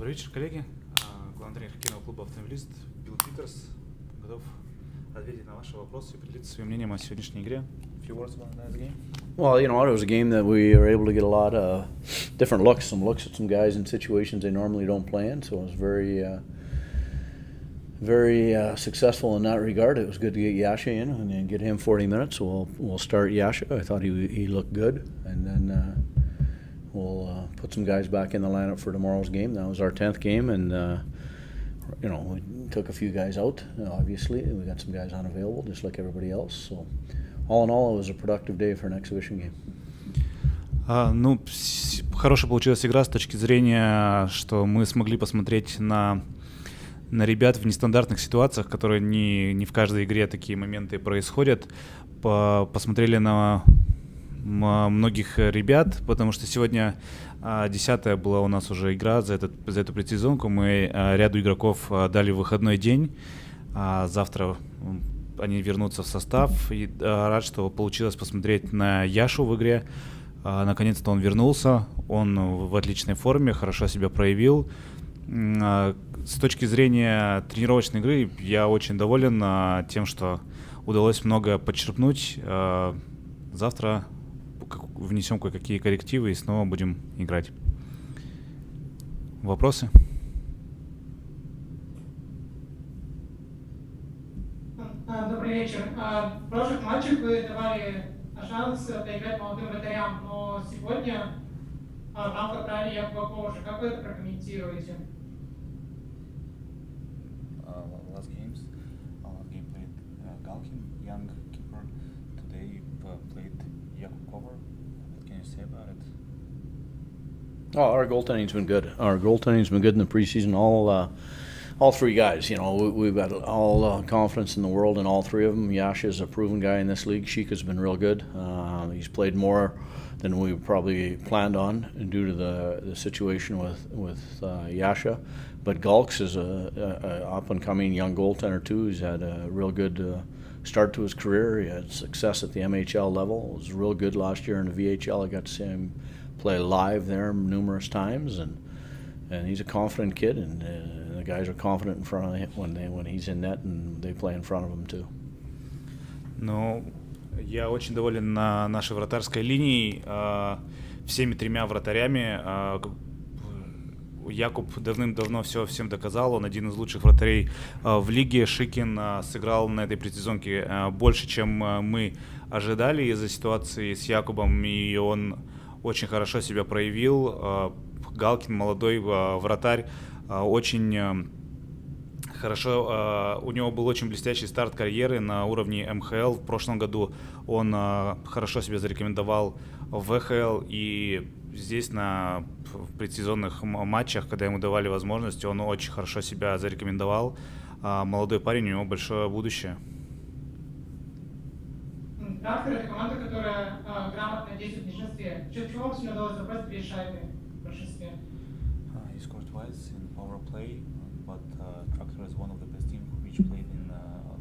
Добрый вечер, коллеги. Главный тренер хоккейного клуба «Автомобилист» Билл Питерс готов ответить на ваши вопросы и поделиться своим мнением о сегодняшней игре. Few words about that game. Well, you know, it was a game that we were able to get a lot of different looks at some guys in situations they normally don't play in. So it was very successful in that regard. It was good to get Yasha in and then get him 40 minutes. So we'll start Yasha. I thought he looked good, and then we'll put some guys back in the lineup for tomorrow's game. That was our 10th game, and you know, we took a few guys out. Obviously, we got some guys unavailable, just like everybody else. So all in all, it was a productive day for an exhibition game. Хорошая получилась игра с точки зрения, что мы смогли посмотреть на ребят в нестандартных ситуациях, которые не в каждой игре такие моменты происходят. Посмотрели на многих ребят, потому что сегодня 10-я была у нас уже игра за эту предсезонку. Мы ряду игроков дали выходной день. Завтра они вернутся в состав. И рад, что получилось посмотреть на Яшу в игре. Наконец-то он вернулся. Он в отличной форме, хорошо себя проявил. С точки зрения тренировочной игры я очень доволен тем, что удалось много подчерпнуть. Завтра внесем кое-какие коррективы и снова будем играть. Вопросы? Добрый вечер. В прошлых матчах вы давали шанс поиграть молодым вратарям, но сегодня вам подали Якуба Коваша. Как вы это прокомментируете? Last game played Galkin, young keeper. Today played Jakub Kovar. What can you say about it? Oh, our goaltending's been good. Our goaltending's been good in the preseason. All three guys, you know, we've got all confidence in the world in all three of them. Yasha's a proven guy in this league. Shika's been real good. He's played more than we probably planned on due to the situation with Yasha. But Galks is a up-and-coming young goaltender too. He's had a real good start to his career. He had success at the MHL level. It was real good last year in the VHL. I got to see him play live there numerous times, and he's a confident kid, and the guys are confident in front of him when he's in net, and they play in front of him too. Ну, я очень доволен нашей вратарской линией, всеми тремя вратарями. Якуб давным-давно все всем доказал, он один из лучших вратарей в лиге. Шикин сыграл на этой предсезонке больше, чем мы ожидали из-за ситуации с Якубом, и он очень хорошо себя проявил. Галкин, молодой вратарь, очень хорошо, у него был очень блестящий старт карьеры на уровне МХЛ. В прошлом году он хорошо себя зарекомендовал в ВХЛ, и здесь в предсезонных матчах, когда ему давали возможность, он очень хорошо себя зарекомендовал. Молодой парень, у него большое будущее. Трактор — это команда, которая грамотно действует в меньшинстве. Чего вам сегодня удалось забрать 2 шайбы в большинстве? He scored twice in power play, but Tractor is one of the best teams which played in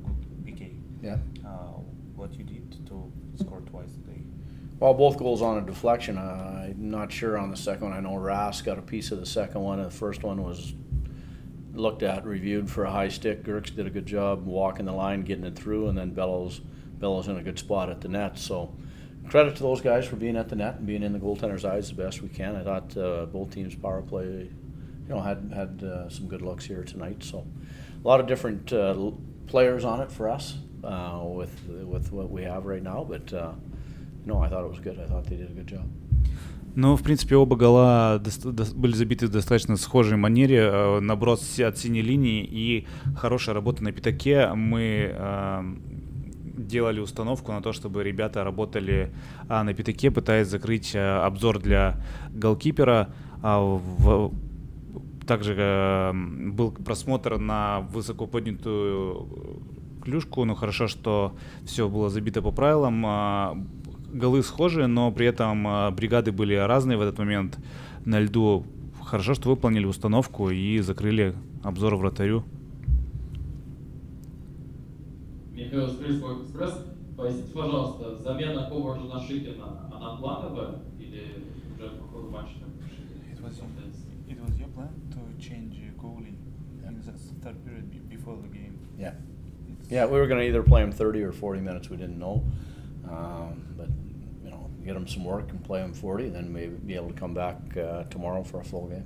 good PK. Yeah. What you did to score twice today? Well, both goals on a deflection. I'm not sure on the second one. I know Rask got a piece of the second one. The first one was looked at, reviewed for a high stick. Gerks did a good job walking the line, getting it through, and then Bellows in a good spot at the net. So credit to those guys for being at the net and being in the goaltender's eyes the best we can. I thought both teams' power play, you know, had some good looks here tonight. So a lot of different players on it for us with what we have right now. But no, I thought it was good. I thought they did a good job. Ну, в принципе, оба гола были забиты в достаточно схожей манере. Наброс от синей линии и хорошая работа на пятаке. Мы делали установку на то, чтобы ребята работали на пятаке, пытаясь закрыть обзор для голкипера. Также был просмотр на высоко поднятую клюшку, но хорошо, что все было забито по правилам. Голы схожие, но при этом бригады были разные в этот момент на льду. Хорошо, что выполнили установку и закрыли обзор вратарю. Михаил Экспресс, поясните, пожалуйста, замена Коваржа на Шикина, она плановая или уже по ходу матча? It was your plan to change goalie in the third period before the game? Yeah. Yeah, we were going to either play him 30 or 40 minutes. We didn't know. But, you know, get him some work and play him 40, then maybe be able to come back tomorrow for a full game.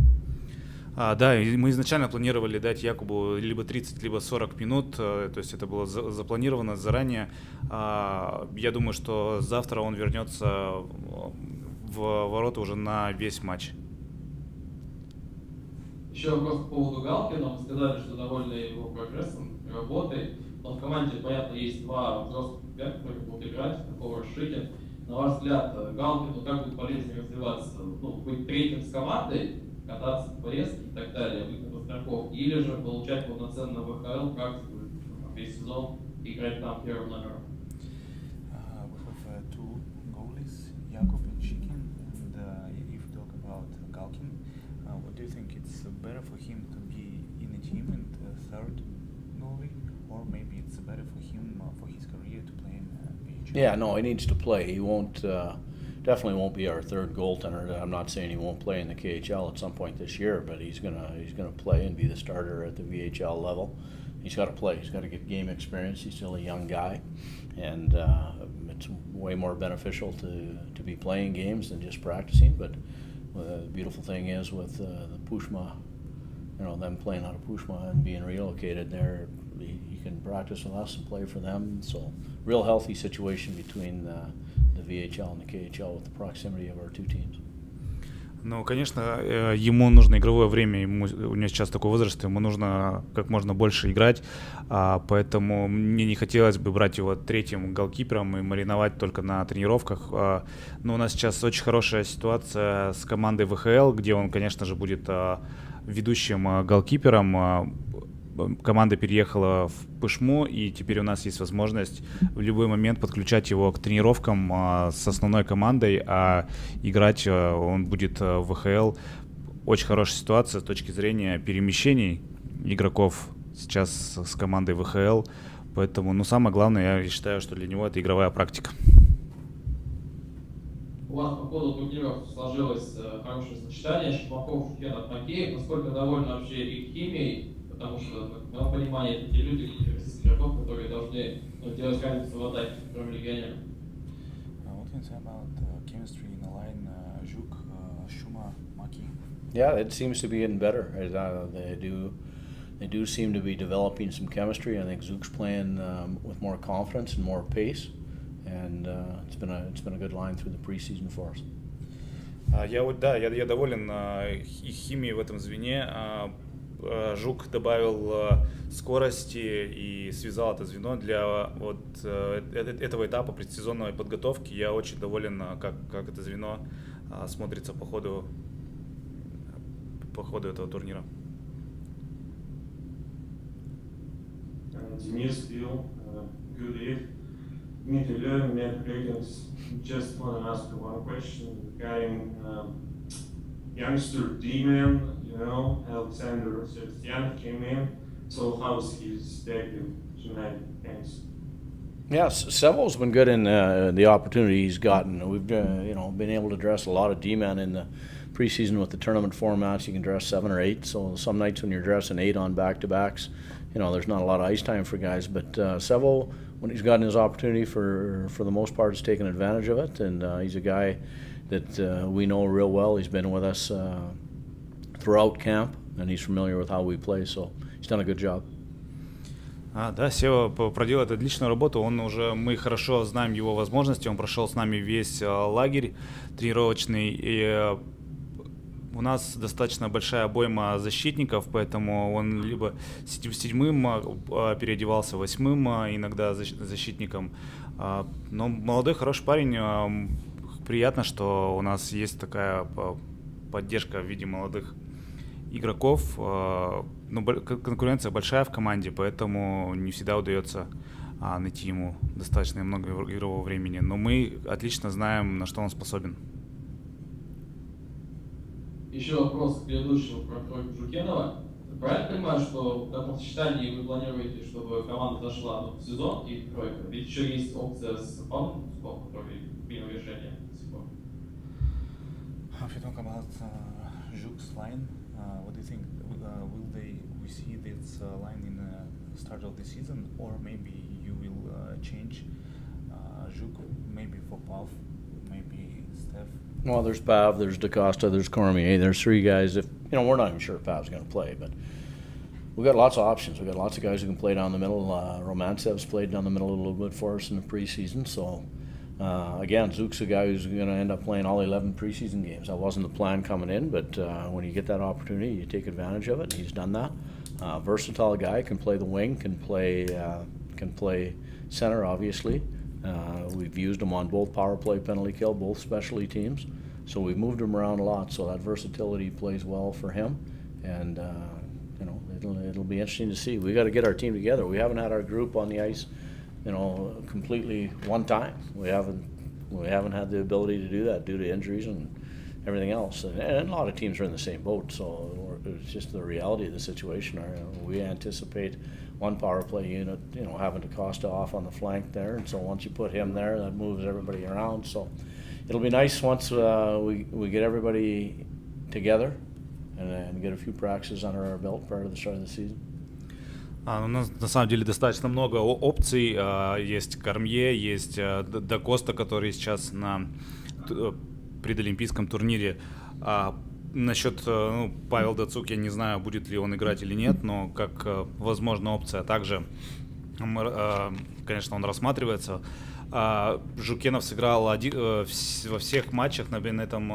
Да, и мы изначально планировали дать Якубу либо 30, либо 40 минут, то есть это было запланировано заранее. Я думаю, что завтра он вернется в ворота уже на весь матч. Еще вопрос по поводу Галкина. Вы сказали, что довольны его прогрессом, работой. Но в команде, понятно, есть два взрослых ребят, которые будут играть, такого Шикин. На ваш взгляд, Галкину как будет полезнее развиваться? Ну, быть третьим с командой, кататься в поездке и так далее, быть на подстраховке, или же получать полноценно ВХЛ, практику весь сезон, играть там первым номером? We have two goalies, Jakub and Chikin, and if you talk about Galkin, what do you think? It's better for him to be in a team and third goalie, or maybe it's better for him for his career to play in PHL? Yeah, no, he needs to play. He won't. Definitely won't be our third goaltender. I'm not saying he won't play in the KHL at some point this year, but he's gonna play and be the starter at the VHL level. He's got to play. He's got to get game experience. He's still a young guy, and it's way more beneficial to be playing games than just practicing. But the beautiful thing is with the Pushma, you know, them playing out of Pushma and being relocated there, he can practice with us and play for them. So real healthy situation between the VHL and the KHL with the proximity of our two teams. Ну, конечно, ему нужно игровое время, у него сейчас такой возраст, ему нужно как можно больше играть, поэтому мне не хотелось бы брать его третьим голкипером и мариновать только на тренировках. Но у нас сейчас очень хорошая ситуация с командой ВХЛ, где он, конечно же, будет ведущим голкипером. Команда переехала в Пышму, и теперь у нас есть возможность в любой момент подключать его к тренировкам с основной командой, а играть он будет в ВХЛ. Очень хорошая ситуация с точки зрения перемещений игроков сейчас с командой ВХЛ, поэтому, ну, самое главное, я считаю, что для него это игровая практика. У вас по ходу турниров сложилось хорошее сочетание Шпаков, Шукенов, Макеев. Насколько довольны вообще их химией? Потому что, в моем понимании, это те люди, российских игроков, которые должны делать разницу в атаке, кроме легионеров. What can you say about chemistry in the line, Zhuk, Shuma, Maki? Yeah, it seems to be getting better. They do seem to be developing some chemistry. I think Zook's playing with more confidence and more pace, and it's been a good line through the preseason for us. Я доволен их химией в этом звене. Жук добавил скорости и связал это звено для вот этого этапа предсезонной подготовки. Я очень доволен, как это звено смотрится по ходу этого турнира. Денис, Bill, good eve. Me to learn net greetings. Just want to ask you one question regarding youngster D-man, you know, Alexander Sebastian came in. So how's his debut tonight? Thanks. Yeah, Sevo's been good in the opportunity he's gotten. We've been able to dress a lot of D-men in the preseason with the tournament formats. You can dress 7 or 8. So some nights when you're dressing 8 on back-to-backs, you know, there's not a lot of ice time for guys. But Sevo, when he's gotten his opportunity, for the most part, has taken advantage of it. And he's a guy that we know real well. He's been with us throughout camp, and he's familiar with how we play. So he's done a good job. Да, Сева проделает отличную работу, мы хорошо знаем его возможности, он прошел с нами весь лагерь тренировочный, и у нас достаточно большая обойма защитников, поэтому он либо седьмым переодевался, 8-м иногда защитником, но молодой хороший парень, приятно, что у нас есть такая поддержка в виде молодых игроков. Конкуренция большая в команде, поэтому не всегда удается найти ему достаточно много игрового времени. Но мы отлично знаем, на что он способен. Еще вопрос к предыдущему про тройку Жукенова. Правильно понимаю, что в таком сочетании вы планируете, чтобы команда зашла в сезон и тройка? Ведь еще есть опция с Павлом, который принял решение до сих пор. If you talk about Zhuk's line, What do you think? Will we see this line in the start of the season, or maybe you will change Zhuk, maybe for Pav, maybe Steph? Well, there's Pav, there's DaCosta, there's Cormier. There's three guys. If we're not even sure if Pav's going to play, but we've got lots of options. We've got lots of guys who can play down the middle. Romancev's played down the middle a little bit for us in the preseason. So, again, Zuk's a guy who's going to end up playing all 11 preseason games. That wasn't the plan coming in, but when you get that opportunity, you take advantage of it, and he's done that. Versatile guy, can play the wing, can play center, obviously. We've used him on both power play, penalty kill, both specialty teams. So we've moved him around a lot, so that versatility plays well for him. And, it'll be interesting to see. We got to get our team together. We haven't had our group on the ice, completely one time. We haven't had the ability to do that due to injuries and everything else. And a lot of teams are in the same boat, so it's just the reality of the situation. We anticipate one power play unit, having DaCosta off on the flank there, and so once you put him there, that moves everybody around. So it'll be nice once we get everybody together and get a few practices under our belt prior to the start of the season. У нас на самом деле достаточно много опций. Есть Кормье, есть DaCosta, который сейчас на предолимпийском турнире. Насчет Павел Дацук, я не знаю, будет ли он играть или нет, но как возможная опция. Также, конечно, он рассматривается. Жукенов сыграл во всех матчах на этом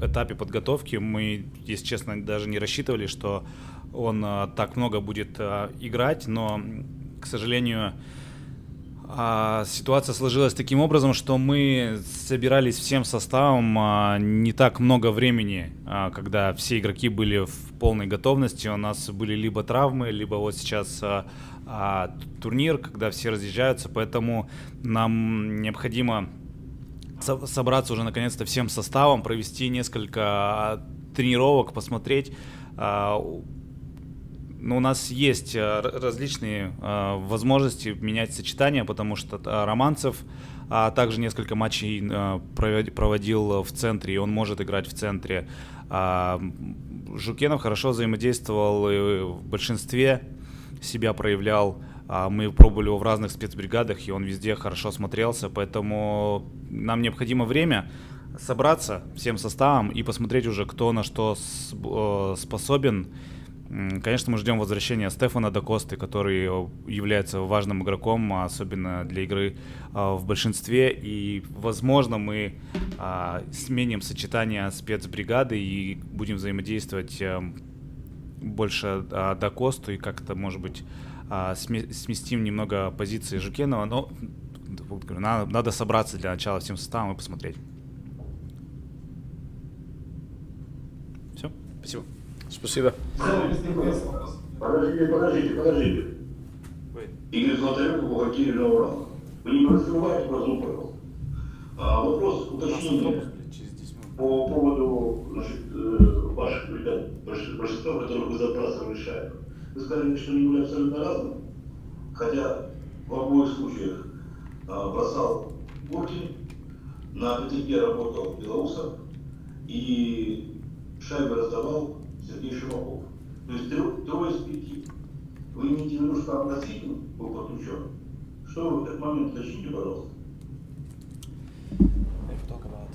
этапе подготовки. Мы, если честно, даже не рассчитывали, что он так много будет играть, но, к сожалению, ситуация сложилась таким образом, что мы собирались всем составом не так много времени, когда все игроки были в полной готовности. У нас были либо травмы, либо вот сейчас турнир, когда все разъезжаются, поэтому нам необходимо собраться уже наконец-то всем составом, провести несколько тренировок, посмотреть. Но у нас есть различные возможности менять сочетания, потому что Романцев также несколько матчей проводил в центре, и он может играть в центре. Жукенов хорошо взаимодействовал и в большинстве себя проявлял. Мы пробовали его в разных спецбригадах, и он везде хорошо смотрелся, поэтому нам необходимо время собраться всем составом и посмотреть уже, кто на что способен. Конечно, мы ждем возвращения Стефана DaCosты, который является важным игроком, особенно для игры в большинстве. И, возможно, мы сменим сочетание спецбригады и будем взаимодействовать больше DaCostу и как-то, может быть, сместим немного позиции Жукенова. Но надо собраться для начала всем составом и посмотреть. Все, спасибо. Спасибо. Подождите. Игорь Золотарев, бухгалтерия Жаурал. Вы не раскрываете про зуб, пожалуйста. Вопрос уточнения по поводу ваших ребят, большинства, которых вы забрасывали шайбу. Вы сказали, что они были абсолютно разными, хотя в обоих случаях бросал Гуркин, на пятаке работал Белоусов и шайбы раздавал Сергей Шимаков. То есть трое из 5. Вы имеете в виду, что относительно был подключен? Что вы в этот момент уточните, пожалуйста? If you talk about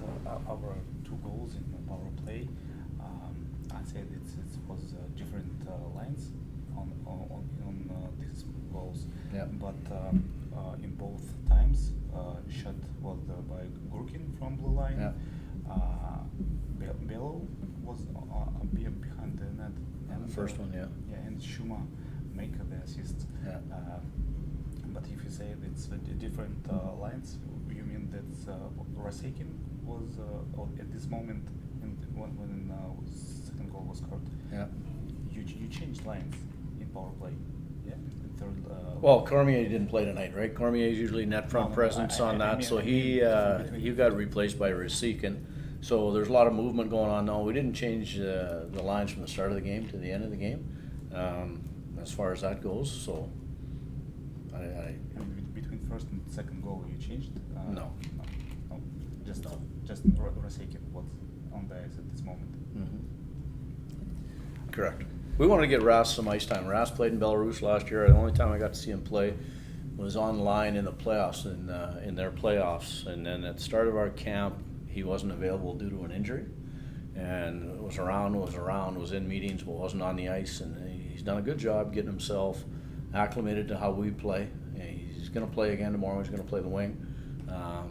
our two goals in the power play, I said it was different lines on these goals. Yeah. But in both times, shot was by Gurkin from blue line. Yeah. Bello was behind the net. And the first one, yeah. Yeah, and Shuma make the assist. Yeah. But if you say it's different lines, you mean that Rasekin was at this moment when second goal was scored? Yeah. You changed lines in power play. Yeah. Third, Well, Cormier didn't play tonight, right? Cormier's usually net front No, presence on that, mean- so he got replaced by Rasekin. So there's a lot of movement going on now. We didn't change the lines from the start of the game to the end of the game, as far as that goes. So between first and second goal, you changed? No. Just Rasekin was on the ice at this moment. Correct. We wanted to get Ras some ice time. Ras played in Belarus last year. The only time I got to see him play was online in the playoffs, in their playoffs. And then at the start of our camp, he wasn't available due to an injury. And was in meetings, but wasn't on the ice. And he's done a good job getting himself acclimated to how we play. He's going to play again tomorrow. He's going to play the wing.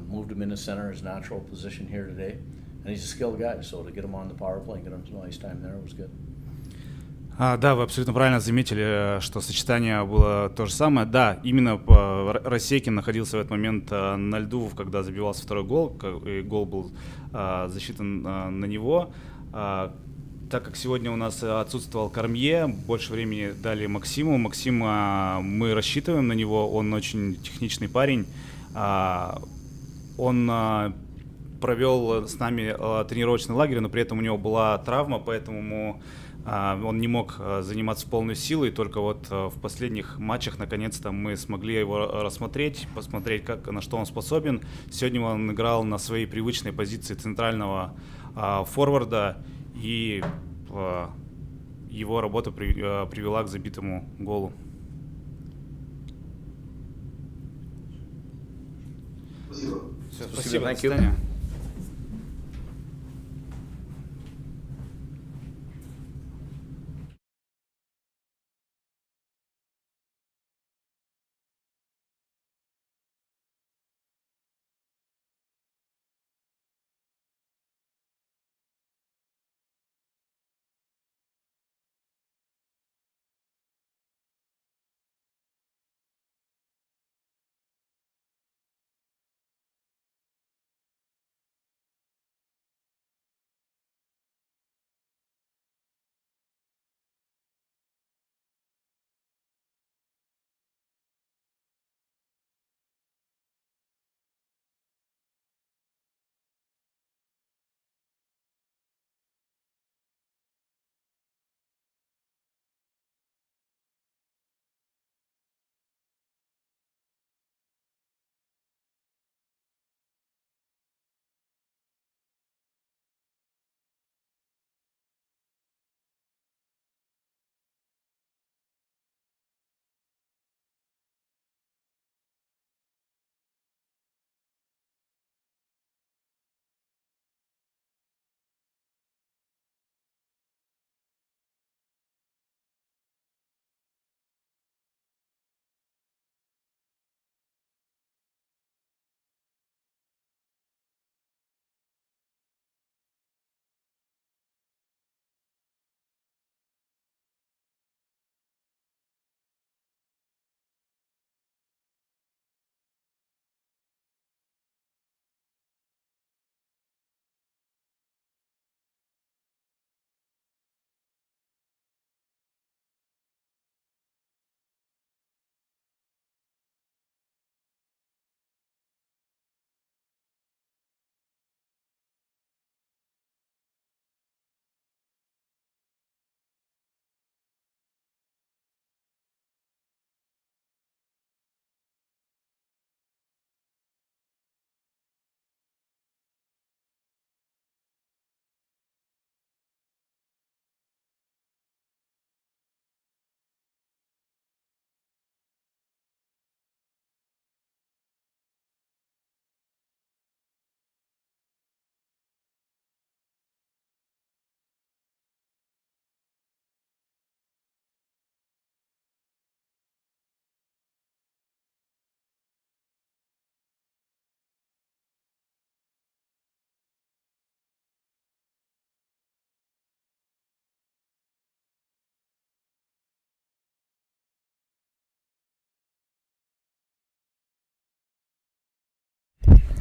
Moved him into center, his natural position here today. And he's a skilled guy, so to get him on the power play and get him some ice time there was good. Да, вы абсолютно правильно заметили, что сочетание было то же самое. Да, именно Рассекин находился в этот момент на льду, когда забивался второй гол, и гол был засчитан на него. Так как сегодня у нас отсутствовал Кормье, больше времени дали Максиму. Максима мы рассчитываем на него, он очень техничный парень. Он провел с нами тренировочный лагерь, но при этом у него была травма, поэтому он не мог заниматься в полную силу, и только вот в последних матчах наконец-то мы смогли его рассмотреть, посмотреть, на что он способен. Сегодня он играл на своей привычной позиции центрального форварда, и его работа привела к забитому голу. Спасибо. Все, спасибо, до Thank you. свидания.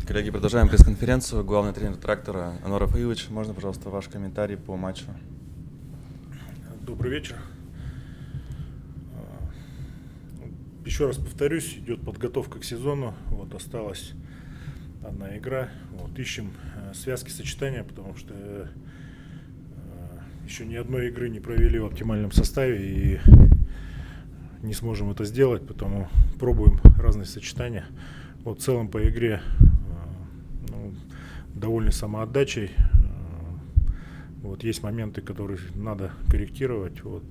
Коллеги, продолжаем пресс-конференцию. Главный тренер «Трактора» Анвар Рафаилович, можно, пожалуйста, ваш комментарий по матчу? Добрый вечер. Еще раз повторюсь, идет подготовка к сезону. Вот осталась одна игра. Вот, ищем связки сочетания, потому что еще ни одной игры не провели в оптимальном составе и не сможем это сделать, потому пробуем разные сочетания. Вот в целом по игре довольны самоотдачей. Вот, есть моменты, которые надо корректировать. Вот,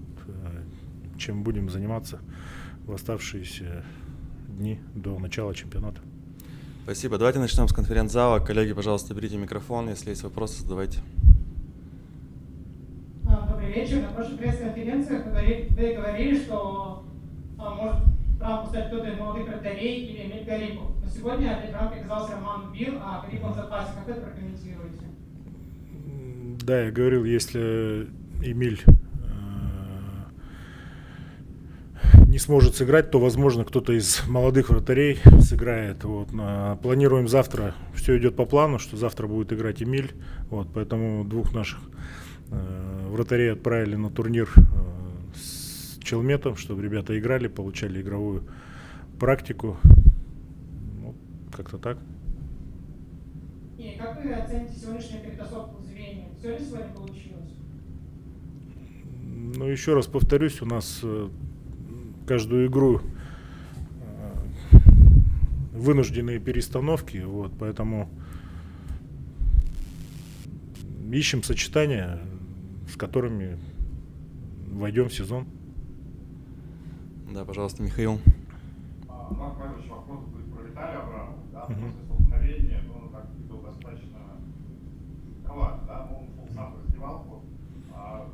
чем будем заниматься в оставшиеся дни до начала чемпионата. Спасибо. Давайте начнем с конференц-зала. Коллеги, пожалуйста, берите микрофон. Если есть вопросы, задавайте. Добрый вечер. На прошлой пресс-конференции вы говорили, что может в рамку стать кто-то из молодых вратарей или иметь Гарипов. Но сегодня опять в рамке оказался Роман Бил, а Гарипов в запасе. Как вы это прокомментируете? Да, я говорил, если Эмиль не сможет сыграть, то, возможно, кто-то из молодых вратарей сыграет. Вот. Планируем завтра, все идет по плану, что завтра будет играть Эмиль. Вот, поэтому двух наших вратарей отправили на турнир с Челметом, чтобы ребята играли, получали игровую практику. Ну, как-то так. И как вы оцените сегодняшнюю перетасовку звеньев? Все ли сегодня получилось? Ну, еще раз повторюсь, у нас каждую игру вынужденные перестановки, вот, поэтому ищем сочетания, с которыми войдем в сезон. Да, пожалуйста, Михаил. Марк Иванович, вопрос будет про Виталия Абрамова. Да, после столкновения, он так был достаточно жутковат, да, он ушел сам в раздевалку.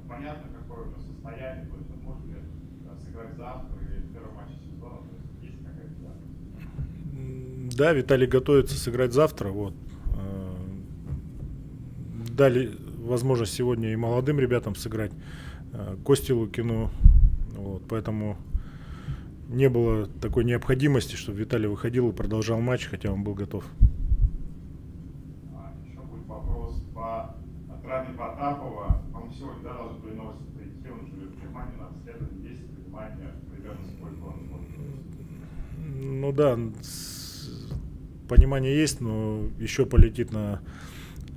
Понятно, какое у него состояние, то есть он может ли сыграть завтра или в первом матче сезона, то есть есть какая-то запись? Да, Виталий готовится сыграть завтра. Вот. Дали возможность сегодня и молодым ребятам сыграть, Косте Лукину. Вот, поэтому не было такой необходимости, чтобы Виталий выходил и продолжал матч, хотя он был готов. Еще будет вопрос по травме Потапова. По-моему, сегодня, да, должны были новости прийти, он живет в Германии, на обследование, есть понимание, примерно сколько он может. Ну да, понимание есть, но еще полетит на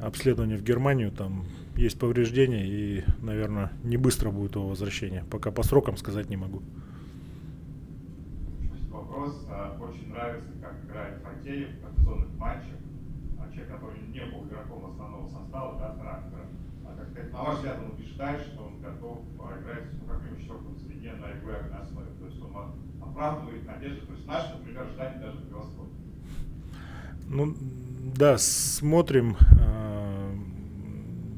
обследование в Германию, там есть повреждения и, наверное, не быстро будет его возвращение. Пока по срокам сказать не могу. Вопрос. Очень нравится, как играет хоккей в контузионных матчах. Человек, который не был игроком основного состава, да, Трактора. Как сказать, на ваш взгляд, он убеждает, что он готов играть, ну, как минимум, в четвертом звене на регулярной основе. То есть он оправдывает надежды. То есть наши, например, ожидания даже превосходны. Ну, да, смотрим.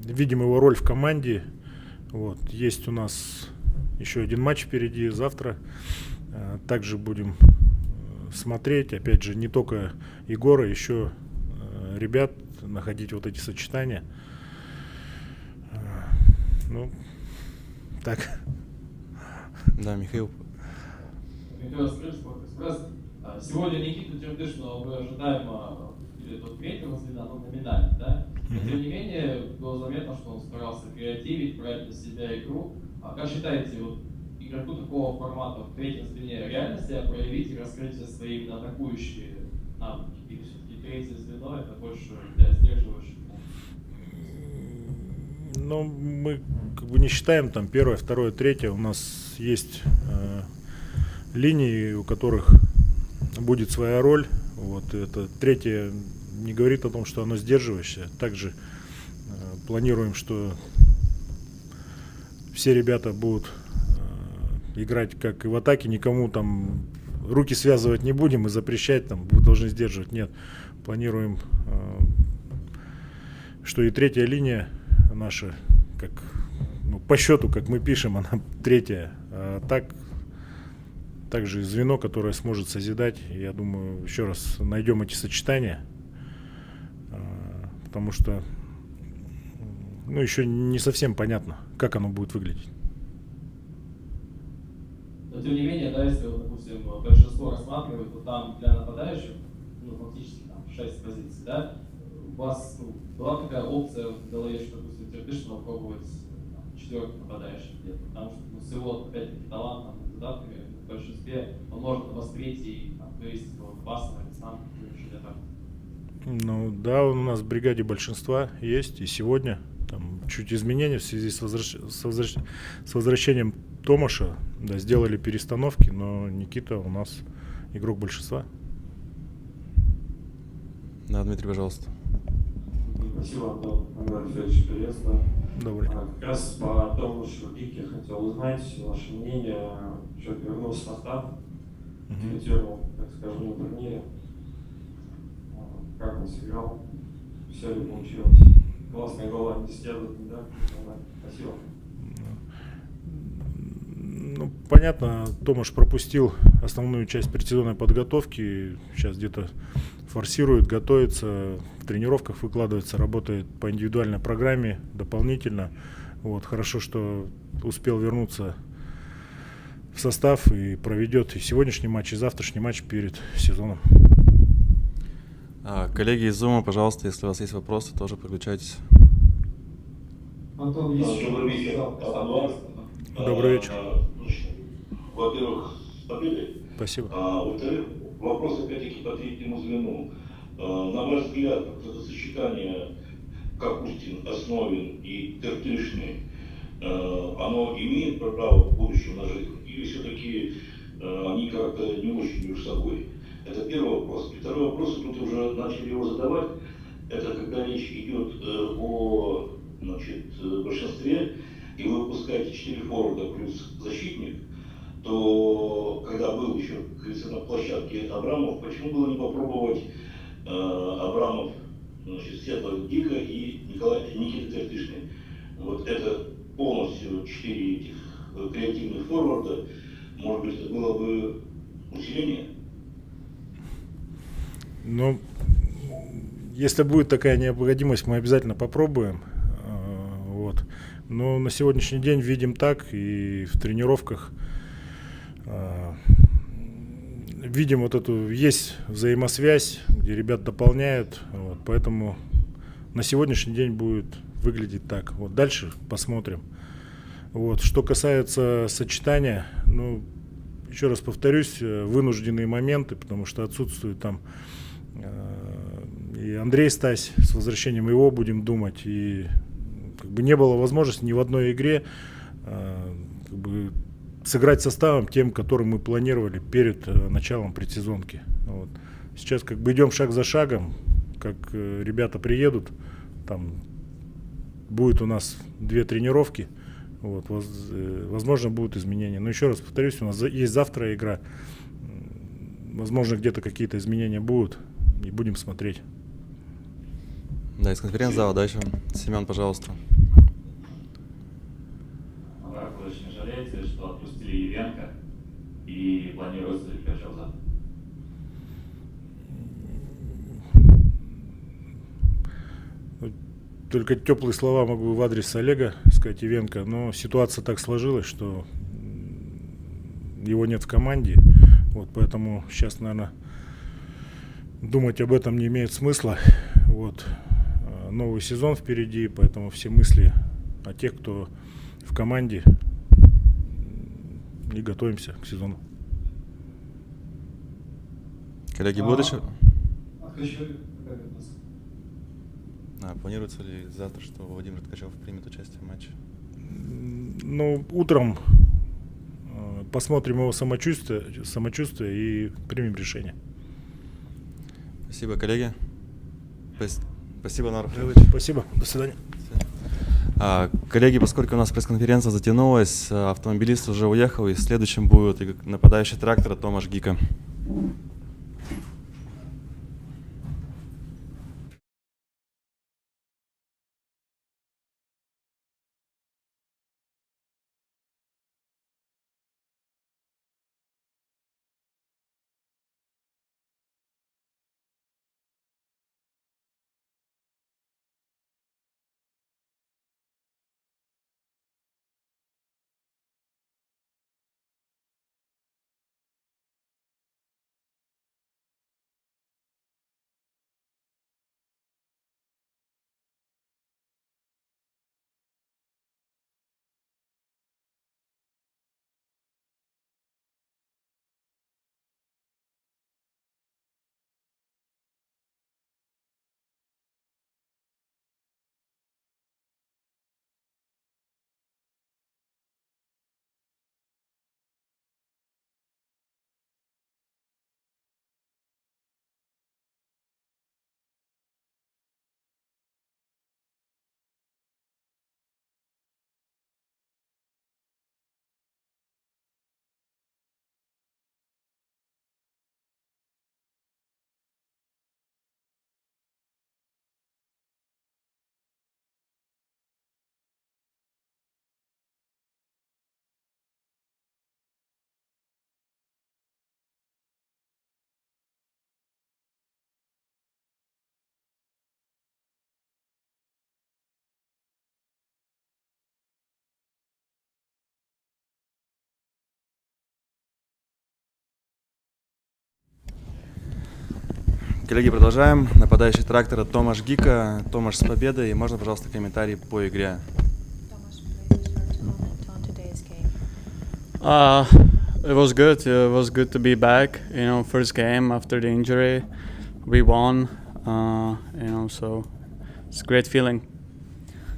Видим его роль в команде. Вот. Есть у нас еще один матч впереди завтра. Также будем смотреть. Опять же, не только Егора, еще ребят, находить вот эти сочетания. Ну, так. Да, Михаил. Сегодня Никиту Тердышного мы ожидаем или до третьего звена, но номинально, да? Но тем не менее, было заметно, что он старался креативить, брать на себя игру. А как считаете, вот игроку такого формата в третьем звене реально себя проявить и раскрыть свои именно атакующие навыки? Или все-таки третье звено это больше для сдерживающих? Ну, мы как бы не считаем там первое, второе, третье. У нас есть линии, у которых будет своя роль. Вот это третье не говорит о том, что оно сдерживающее. Также планируем, что все ребята будут играть как и в атаке, никому там руки связывать не будем и запрещать, там вы должны сдерживать. Нет, планируем, что и третья линия наша, как ну, по счету, как мы пишем, она третья. А также звено, которое сможет созидать. Я думаю, еще раз найдем эти сочетания, потому что ну, еще не совсем понятно, как оно будет выглядеть. Но тем не менее, да, если, допустим, большинство рассматривают, то там для нападающих, ну, фактически там 6 позиций, да, у вас была такая опция в голове, что, допустим, Тердышного пробовать четвертый нападающий где-то, потому что ну, с его, опять-таки, талантом, задатками, в большинстве он может воспринять и вывести его к пасам, или сам решить атаку. Ну да, у нас в бригаде большинства есть, и сегодня там чуть изменения в связи с возвращением Томаша, да, сделали перестановки, но Никита у нас игрок большинства. Да, Дмитрий, пожалуйста. Спасибо, Антон. Антон Федорович, приветствую. Добрый. Как раз по тому шутике хотел узнать ваше мнение. Человек вернулся в состав в пятерном, так скажем, турнире. Как он сыграл? Все ли получилось? Классный гол, антистенд, да? Спасибо. Ну, понятно, Томаш пропустил основную часть предсезонной подготовки. Сейчас где-то форсирует, готовится, в тренировках выкладывается, работает по индивидуальной программе дополнительно. Вот, хорошо, что успел вернуться в состав и проведет и сегодняшний матч, и завтрашний матч перед сезоном. Коллеги из Zoom, пожалуйста, если у вас есть вопросы, тоже подключайтесь. Добрый вечер, Анвар. Добрый вечер. Во-первых, с победой. Спасибо. Во-вторых, вопрос опять-таки по третьему звену. На ваш взгляд, это сочетание Капустин, Основин и Тертышный, оно имеет право в будущем на жизнь? Или все-таки они как-то не очень между собой? Это первый вопрос. И второй вопрос, тут уже начали его задавать, это когда речь идет о большинстве, и вы выпускаете 4 форварда плюс защитник, то когда был еще, как говорится, на площадке Абрамов, почему было не попробовать Абрамов, Светлого Дика и Никита Тертышный? Вот это полностью 4 этих креативных форварда, может быть, это было бы усиление? Ну, если будет такая необходимость, мы обязательно попробуем. Вот. Но на сегодняшний день видим так, и в тренировках видим вот эту, есть взаимосвязь, где ребят дополняют, вот, поэтому на сегодняшний день будет выглядеть так. Вот дальше посмотрим. Вот. Что касается сочетания, ну, еще раз повторюсь, вынужденные моменты, потому что отсутствует там и Андрей Стась, с возвращением его будем думать, и как бы не было возможности ни в одной игре как бы сыграть составом тем, которым мы планировали перед началом предсезонки. Вот. Сейчас как бы идем шаг за шагом, как ребята приедут, там будет у нас 2 тренировки, вот, возможно, будут изменения. Но еще раз повторюсь, у нас есть завтра игра, возможно, где-то какие-то изменения будут, и будем смотреть. Да, из конференц-зала дальше. Семен, пожалуйста. Как вы очень жалеете, что отпустили Евенко и планируется ли Качев завтра? Только теплые слова могу в адрес Олега сказать, Ивенко, но ситуация так сложилась, что его нет в команде, вот, поэтому сейчас, наверное, думать об этом не имеет смысла. Вот. Новый сезон впереди, поэтому все мысли о тех, кто в команде, и готовимся к сезону. Коллеги, будут еще? Планируется ли завтра, что Владимир Ткачев примет участие в матче? Ну, утром посмотрим его самочувствие и примем решение. Спасибо, коллеги. Спасибо, Анвар. Спасибо. До свидания. Коллеги, поскольку у нас пресс-конференция затянулась, автомобилист уже уехал, и следующим будет нападающий трактора Томаш Гика. Коллеги, продолжаем. Нападающий трактора Томаш Гика. Томаш с победой. Можно, пожалуйста, комментарий по игре? It was good. It was good to be back. You know, first game after the injury, we won. You know, so it's a great feeling.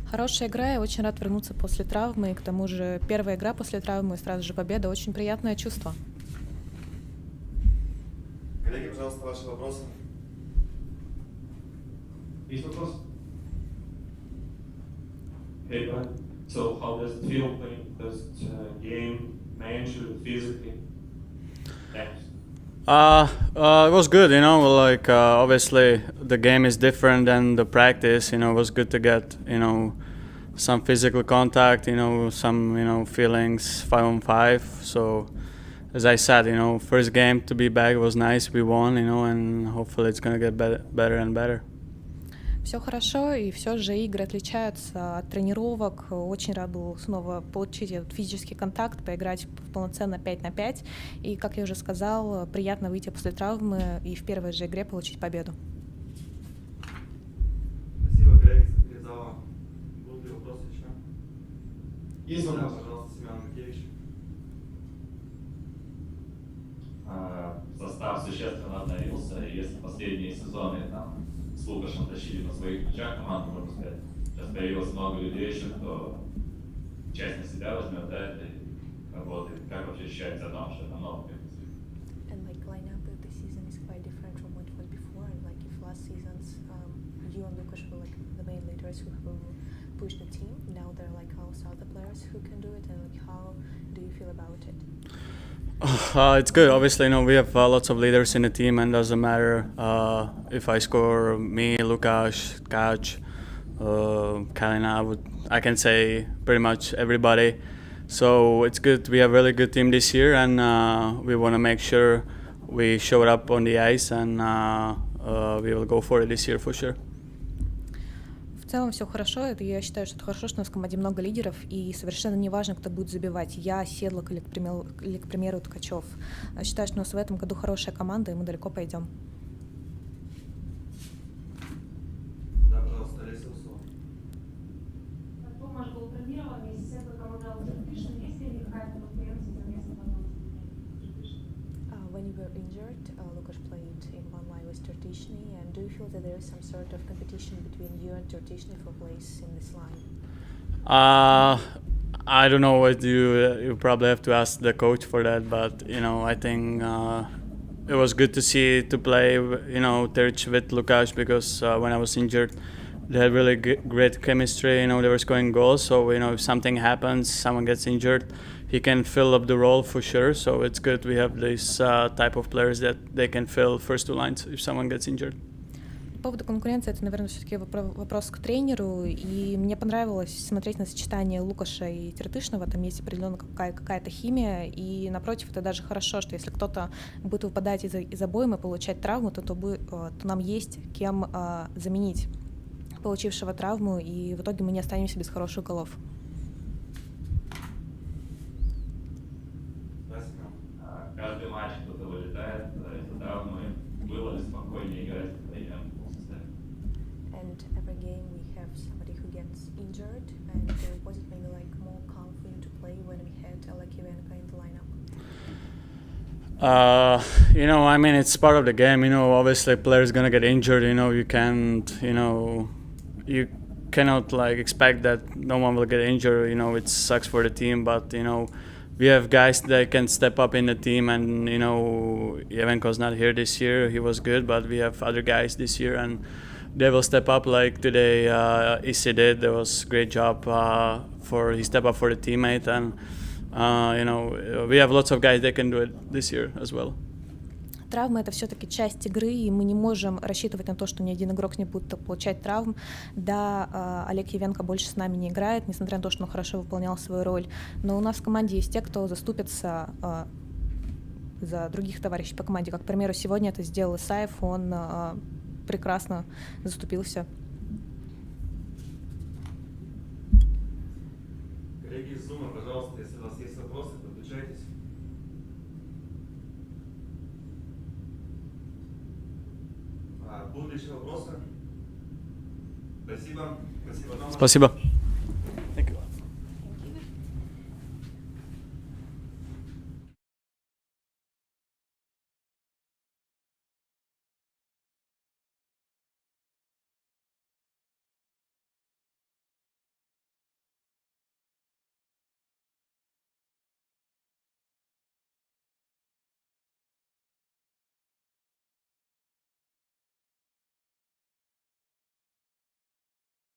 Хорошая игра, я очень рад вернуться после травмы, и к тому же первая игра после травмы и сразу же победа, очень приятное чувство. Коллеги, пожалуйста, ваши вопросы. Есть вопрос? Hey, Ben. So how does it feel playing this game, mentally, physically? Thanks. It was good, you know, like obviously the game is different than the practice, you know, it was good to get, you know, some physical contact, you know, some, you know, feelings 5-on-5. So as I said, you know, first game to be back was nice, we won, you know, and hopefully it's gonna get better and better. Все хорошо, и все же игры отличаются от тренировок. Очень рад был снова получить этот физический контакт, поиграть полноценно 5 на 5. И, как я уже сказал, приятно выйти после травмы и в первой же игре получить победу. Спасибо, коллеги, перед залом. Будут ли вопросы еще? Есть вопрос? Пожалуйста, Семен Макевич. Состав существенно обновился, и если последние сезоны там с Лукашем тащили на своих плечах команду, можно сказать, сейчас появилось много людей еще, кто часть на себя возьмет, да, этой работы. Как вообще ощущается о том, что это новое? And like lineup this season is quite different from what it was before. And like if last seasons you and Lukas were like the main leaders who pushed the team, now there are like also other players who can do it. And like how do you feel about it? It's good. Obviously, you know, we have lots of leaders in the team, and doesn't matter if I score, me, Lukas, Kac, Kalina. I can say pretty much everybody. So it's good. We have a really good team this year, and we want to make sure we show it up on the ice, and we will go for it this year for sure. В целом все хорошо, я считаю, что это хорошо, что у нас в команде много лидеров, и совершенно не важно, кто будет забивать, я, Седлок или, к примеру, Ткачев. Считаю, что у нас в этом году хорошая команда, и мы далеко пойдем. Да, пожалуйста, Олеся Усова. Томаш был премьером, и Седлоком играл Трактишин. Есть ли какая-то конкуренция за место When you were injured, Lukas played in one line with Trактишин, and do you feel that there is some sort of competition between you and Trактишин for place in this line? I don't know what you probably have to ask the coach for that, but you know, I think it was good to see to play, you know, Terč with Lukas, because when I was injured, they had really great chemistry. You know, they were scoring goals. So you know, if something happens, someone gets injured, he can fill up the role for sure. So it's good we have this type of players that they can fill first two lines if someone gets injured. По поводу конкуренции, это, наверное, все-таки вопрос к тренеру, и мне понравилось смотреть на сочетание Лукаша и Тертышного, там есть определенно какая-то химия, и напротив, это даже хорошо, что если кто-то будет выпадать из обоймы, получать травму, то нам есть кем заменить получившего травму, и в итоге мы не останемся без хороших голов. Каждый матч кто-то вылетает из-за травмы. Было ли спокойнее играть в плей-офф? And every game we have somebody who gets injured, and was it maybe like more calm for you to play when we had Olekivenko in the lineup? You know, I mean, it's part of the game. You know, obviously, players gonna get injured. You know, you cannot like expect that no one will get injured. You know, it sucks for the team, but you know, we have guys that can step up in the team, and you know, Yevenko's not here this year. He was good, but we have other guys this year, and they will step up like today. Issy did. There was a great job he step up for the teammate, and you know, we have lots of guys that can do it this year as well. Травмы — это все-таки часть игры, и мы не можем рассчитывать на то, что ни один игрок не будет получать травм. Да, Олег Евенко больше с нами не играет, несмотря на то, что он хорошо выполнял свою роль, но у нас в команде есть те, кто заступится за других товарищей по команде. Как, к примеру, сегодня это сделал Исаев, он прекрасно заступился. Коллеги из Zoom, пожалуйста, если у вас есть вопросы, подключайтесь. Будут ли еще вопросы? Спасибо. Спасибо, Томаш. Спасибо.